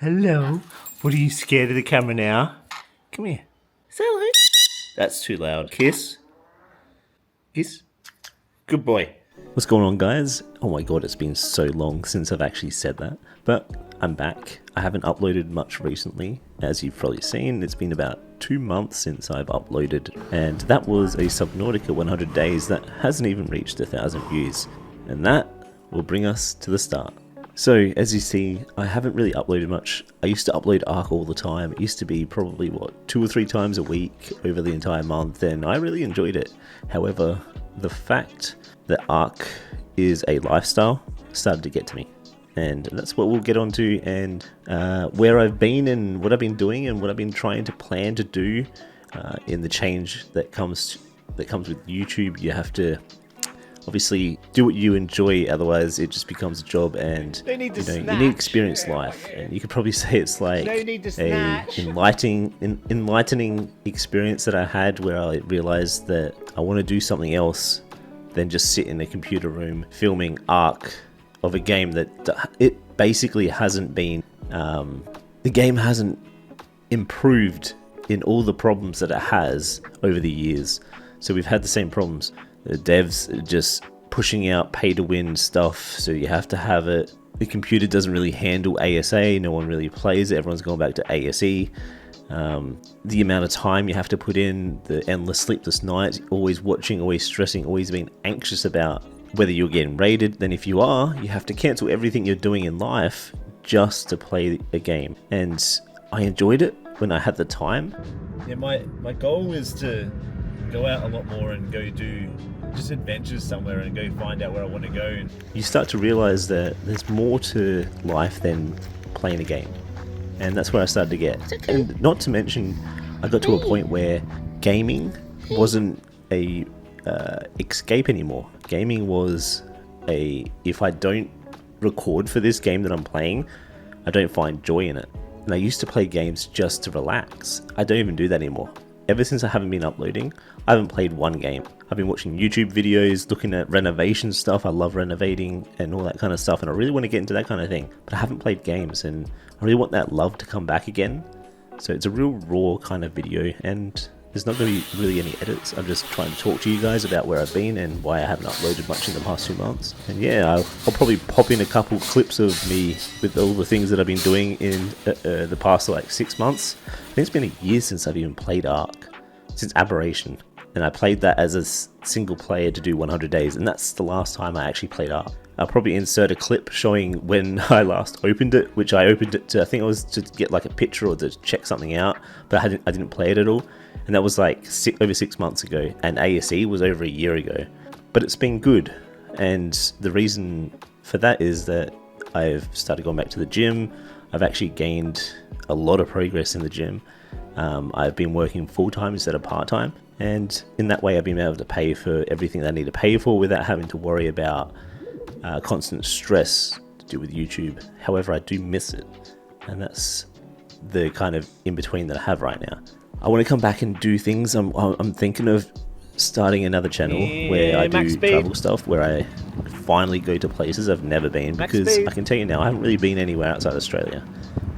Hello. What, are you scared of the camera now? Come here. Say hello. That's too loud. Kiss. Kiss. Good boy. What's going on, guys? Oh my god, it's been so long since I've actually said that. But I'm back. I haven't uploaded much recently. As you've probably seen, it's been about 2 months since I've uploaded. And that was a Subnautica 100 days that hasn't even reached 1,000 views. And that will bring us to the start. So, as you see, I haven't really uploaded much. I used to upload Ark all the time. It used to be probably, 2 or 3 times a week over the entire month, and I really enjoyed it. However, the fact that Ark is a lifestyle started to get to me. And that's what we'll get onto, and where I've been and what I've been doing and what I've been trying to plan to do in the change that comes with YouTube. You have to obviously do what you enjoy, otherwise it just becomes a job, and you need to experience life. And you could probably say it's like a enlightening experience that I had, where I realized that I want to do something else than just sit in a computer room filming Ark of a game that it basically hasn't been, the game hasn't improved in all the problems that it has over the years. So we've had the same problems. The devs are just pushing out pay to win stuff, so you have to have it. The computer doesn't really handle ASA, no one really plays it, everyone's going back to ASE. The amount of time you have to put in, the endless sleepless nights, always watching, always stressing, always being anxious about whether you're getting raided. Then if you are, you have to cancel everything you're doing in life just to play a game. And I enjoyed it when I had the time. Yeah, my goal is to go out a lot more and go do just adventures somewhere and go find out where I want to go. You start to realize that there's more to life than playing a game. And that's where I started to get. Okay. And not to mention, I got to a point where gaming wasn't a escape anymore. Gaming was if I don't record for this game that I'm playing, I don't find joy in it. And I used to play games just to relax. I don't even do that anymore. Ever since I haven't been uploading, I haven't played one game. I've been watching YouTube videos, looking at renovation stuff. I love renovating and all that kind of stuff, and I really want to get into that kind of thing. But I haven't played games, and I really want that love to come back again. So it's a real raw kind of video, and there's not going to be really any edits. I'm just trying to talk to you guys about where I've been and why I haven't uploaded much in the past 2 months. And yeah, I'll probably pop in a couple clips of me with all the things that I've been doing in the past 6 months. I think it's been a year since I've even played Ark, since Aberration. And I played that as a single player to do 100 days, and that's the last time I actually played Ark. I'll probably insert a clip showing when I last opened it, which I opened it to, I think it was to get a picture or to check something out, but I didn't play it at all. And that was over 6 months ago, and ASE was over a year ago. But it's been good, and the reason for that is that I've started going back to the gym. I've actually gained a lot of progress in the gym. I've been working full-time instead of part-time, and in that way I've been able to pay for everything that I need to pay for without having to worry about constant stress to do with YouTube. However, I do miss it, and that's the kind of in-between that I have right now. I want to come back and do things. I'm thinking of starting another channel where I do travel stuff, where I finally go to places I've never been, because I can tell you now, I haven't really been anywhere outside Australia,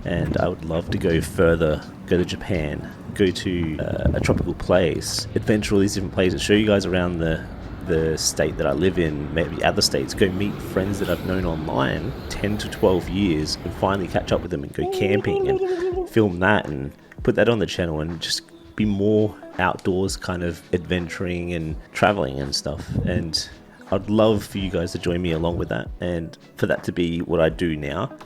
and I would love to go further, go to Japan, go to a tropical place, adventure all these different places, show you guys around the state that I live in, maybe other states, go meet friends that I've known online 10 to 12 years and finally catch up with them and go camping and film that and put that on the channel and just be more outdoors, kind of adventuring and traveling and stuff. And I'd love for you guys to join me along with that, and for that to be what I do now.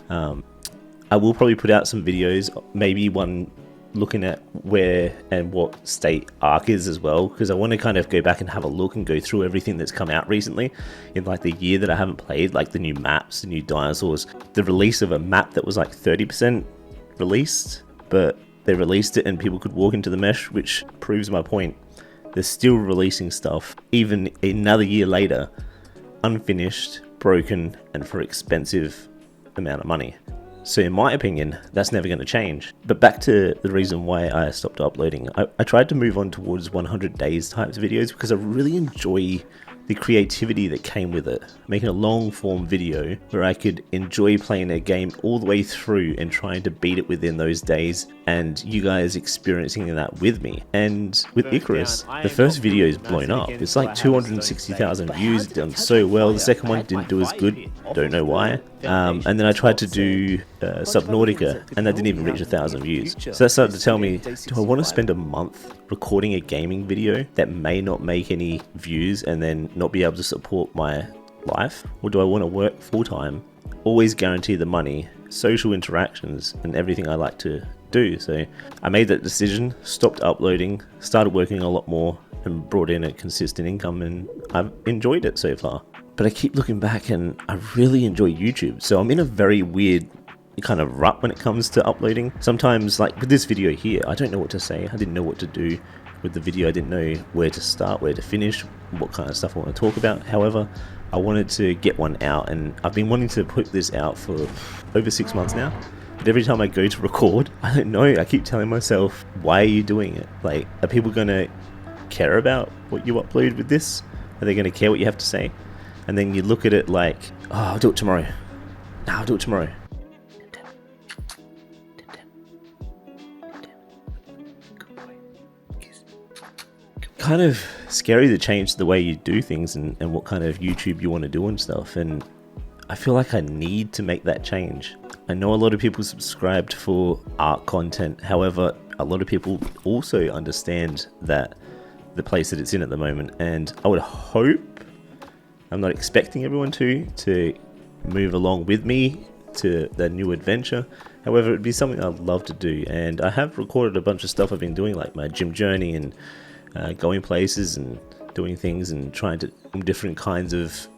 I will probably put out some videos, maybe one looking at where and what state Ark is as well, because I want to kind of go back and have a look and go through everything that's come out recently in the year that I haven't played, the new maps, the new dinosaurs, the release of a map that was 30% released, but they released it and people could walk into the mesh, which proves my point. They're still releasing stuff even another year later, unfinished, broken, and for expensive amount of money. So in my opinion, that's never going to change. But back to the reason why I stopped uploading. I tried to move on towards 100 days types of videos because I really enjoy the the creativity that came with it. Making a long form video where I could enjoy playing a game all the way through and trying to beat it within those days, and you guys experiencing that with me. And with Icarus, the first video is blown up. It's like 260,000 views, done so well. The second one didn't do as good, don't know why. And then I tried to do Subnautica, and that didn't even reach 1,000 views. So that started to tell me, do I want to spend a month recording a gaming video that may not make any views and then not be able to support my life? Or do I want to work full-time, always guarantee the money, social interactions, and everything I like to do? So I made that decision, stopped uploading, started working a lot more, and brought in a consistent income, and I've enjoyed it so far. But I keep looking back and I really enjoy YouTube, so I'm in a very weird kind of rut when it comes to uploading. Sometimes, like with this video here, I don't know what to say. I didn't know what to do with the video. I didn't know where to start, where to finish, what kind of stuff I want to talk about. However, I wanted to get one out, and I've been wanting to put this out for over 6 months now. But every time I go to record, I don't know, I keep telling myself, why are you doing it? Like, are people gonna care about what you upload with this? Are they gonna care what you have to say? And then you look at it like, oh, I'll do it tomorrow. No, I'll do it tomorrow. Kind of scary to change the way you do things and what kind of YouTube you want to do and stuff. And I feel like I need to make that change. I know a lot of people subscribed for art content. However, a lot of people also understand that the place that it's in at the moment. And I would hope, I'm not expecting everyone to move along with me to the new adventure. However, it'd be something I'd love to do. And I have recorded a bunch of stuff I've been doing, like my gym journey and going places and doing things and trying to different kinds of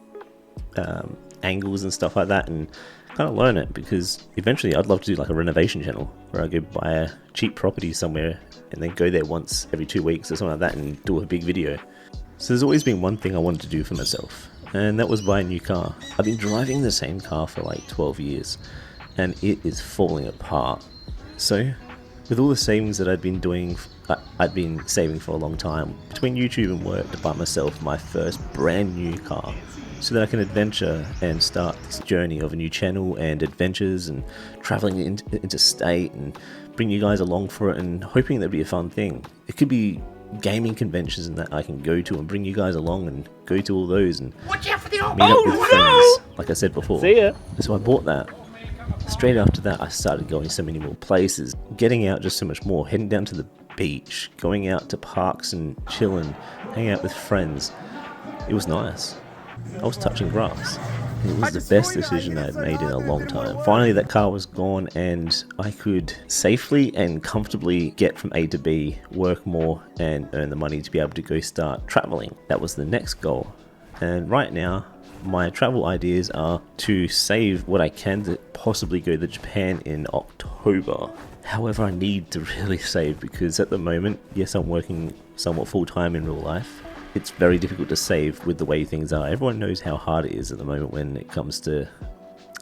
angles and stuff like that, and kind of learn it, because eventually I'd love to do like a renovation channel where I go buy a cheap property somewhere and then go there once every 2 weeks or something like that and do a big video. So there's always been one thing I wanted to do for myself, and that was buy a new car. I've been driving the same car for like 12 years and it is falling apart. So with all the savings that I'd been doing, I'd been saving for a long time, between YouTube and work, to buy myself my first brand new car, so that I can adventure and start this journey of a new channel and adventures and traveling interstate and bring you guys along for it, and hoping that'd be a fun thing. It could be gaming conventions and that I can go to and bring you guys along and go to all those and meet up with friends, like I said before. See ya. So I bought that. Straight after that, I started going so many more places, getting out just so much more, heading down to the beach, going out to parks and chilling, hanging out with friends. It was nice. I was touching grass. It was the best decision I had made in a long time. Finally, that car was gone and I could safely and comfortably get from A to B, work more and earn the money to be able to go start traveling. That was the next goal. And right now, my travel ideas are to save what I can to possibly go to Japan in October. However, I need to really save, because at the moment, yes, I'm working somewhat full-time in real life. It's very difficult to save with the way things are. Everyone knows how hard it is at the moment when it comes to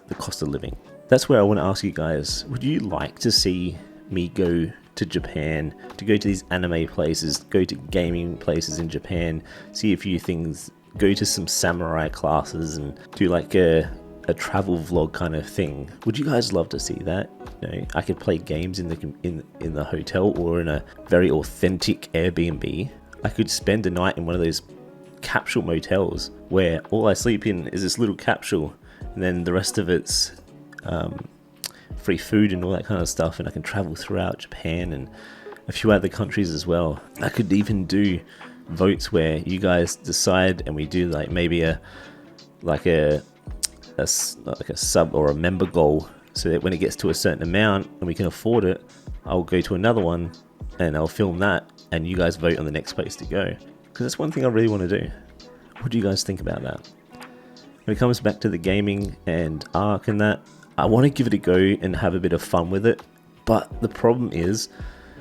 the cost of living. That's where I want to ask you guys, would you like to see me go to Japan, to go to these anime places, go to gaming places in Japan, see a few things, go to some samurai classes and do like a travel vlog kind of thing? Would you guys love to see that? You know, I could play games in the hotel or in a very authentic Airbnb. I could spend a night in one of those capsule motels where all I sleep in is this little capsule, and then the rest of it's free food and all that kind of stuff, and I can travel throughout Japan and a few other countries as well. I could even do votes where you guys decide and we do like maybe a sub or a member goal, so that when it gets to a certain amount and we can afford it, I'll go to another one and I'll film that and you guys vote on the next place to go, because that's one thing I really want to do. What do you guys think about that? When it comes back to the gaming and Ark and that, I want to give it a go and have a bit of fun with it, but the problem is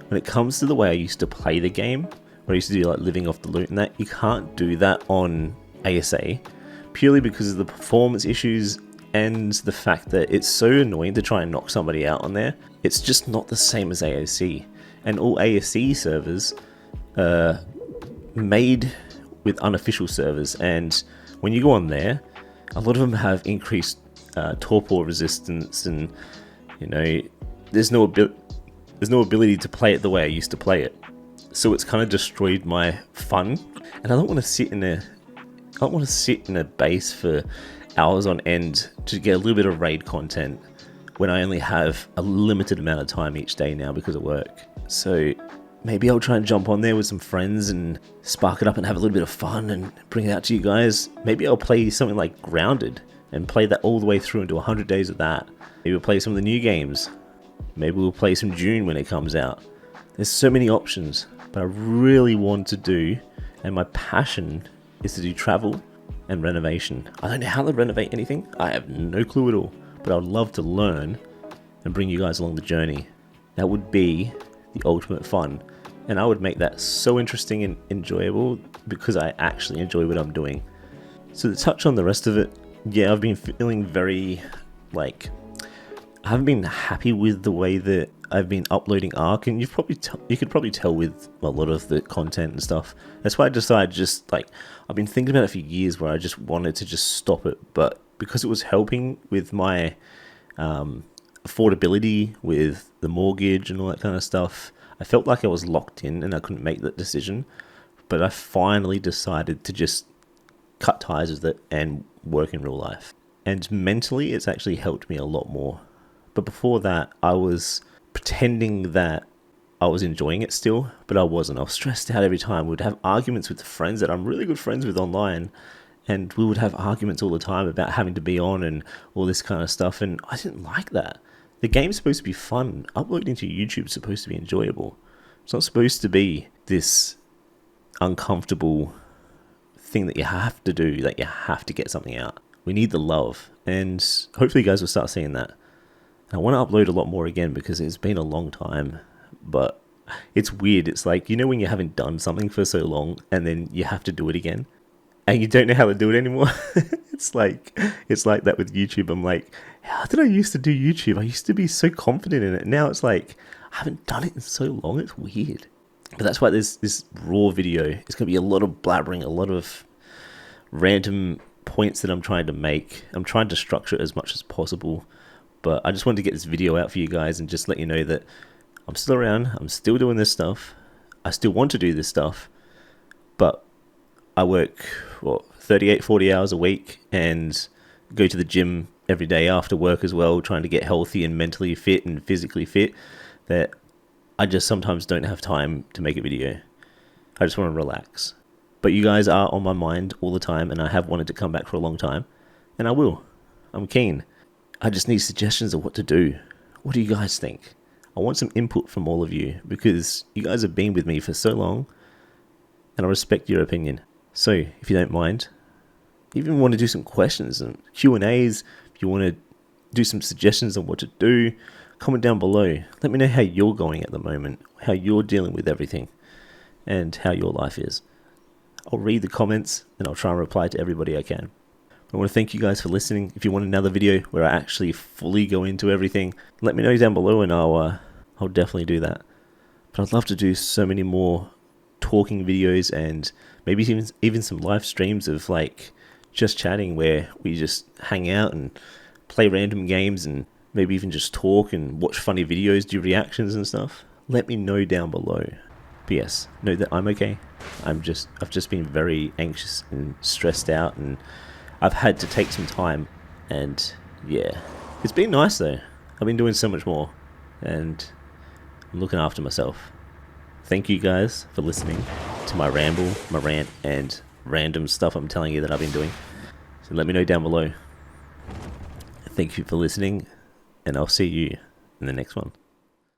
when it comes to the way I used to play the game, where I used to do like living off the loot and that, you can't do that on ASA, purely because of the performance issues and the fact that it's so annoying to try and knock somebody out on there. It's just not the same as AOC, and all ASC servers made with unofficial servers, and when you go on there, a lot of them have increased torpor resistance, and you know, there's no ability to play it the way I used to play it. So it's kind of destroyed my fun, and I don't want to sit in a base for hours on end to get a little bit of raid content when I only have a limited amount of time each day now because of work. So maybe I'll try and jump on there with some friends and spark it up and have a little bit of fun and bring it out to you guys. Maybe I'll play something like Grounded and play that all the way through into 100 days of that. Maybe we'll play some of the new games. Maybe we'll play some June when it comes out. There's so many options, but I really want to do, and my passion is to do travel and renovation. I don't know how to renovate anything. I have no clue at all, but I'd love to learn and bring you guys along the journey. That would be the ultimate fun, and I would make that so interesting and enjoyable because I actually enjoy what I'm doing. So to touch on the rest of it, yeah, I've been feeling very, like, I haven't been happy with the way that I've been uploading Ark, and you could probably tell with a lot of the content and stuff. That's why I decided I've been thinking about it for years where I just wanted to just stop it, but because it was helping with my affordability with the mortgage and all that kind of stuff, I felt like I was locked in and I couldn't make that decision. But I finally decided to just cut ties with it and work in real life. And mentally, it's actually helped me a lot more. But before that, I was pretending that I was enjoying it still, but I wasn't. I was stressed out every time. We'd have arguments with the friends that I'm really good friends with online, and we would have arguments all the time about having to be on and all this kind of stuff, and I didn't like that. The game's supposed to be fun. Uploading to YouTube is supposed to be enjoyable. It's not supposed to be this uncomfortable thing that you have to do, that you have to get something out. We need the love, and hopefully you guys will start seeing that. I want to upload a lot more again because it's been a long time, but it's weird. It's like, you know, when you haven't done something for so long and then you have to do it again and you don't know how to do it anymore. It's like that with YouTube. I'm like, how did I used to do YouTube? I used to be so confident in it. Now it's like, I haven't done it in so long. It's weird. But that's why there's this raw video. It's going to be a lot of blabbering, a lot of random points that I'm trying to make. I'm trying to structure it as much as possible. But I just wanted to get this video out for you guys and just let you know that I'm still around. I'm still doing this stuff. I still want to do this stuff. But I work, 38, 40 hours a week and go to the gym every day after work as well, trying to get healthy and mentally fit and physically fit, that I just sometimes don't have time to make a video. I just want to relax. But you guys are on my mind all the time, and I have wanted to come back for a long time. And I will. I'm keen. I just need suggestions of what to do. What do you guys think? I want some input from all of you because you guys have been with me for so long and I respect your opinion. So if you don't mind, even want to do some questions and Q&As, if you want to do some suggestions on what to do, comment down below. Let me know how you're going at the moment, how you're dealing with everything and how your life is. I'll read the comments and I'll try and reply to everybody I can. I want to thank you guys for listening. If you want another video where I actually fully go into everything, let me know down below and I'll definitely do that. But I'd love to do so many more talking videos and maybe even some live streams of like just chatting where we just hang out and play random games and maybe even just talk and watch funny videos, do reactions and stuff. Let me know down below. But yes, know that I'm okay. I've just been very anxious and stressed out, and I've had to take some time, and yeah, it's been nice though. I've been doing so much more, and I'm looking after myself. Thank you guys for listening to my ramble, my rant, and random stuff I'm telling you that I've been doing. So let me know down below. Thank you for listening, and I'll see you in the next one.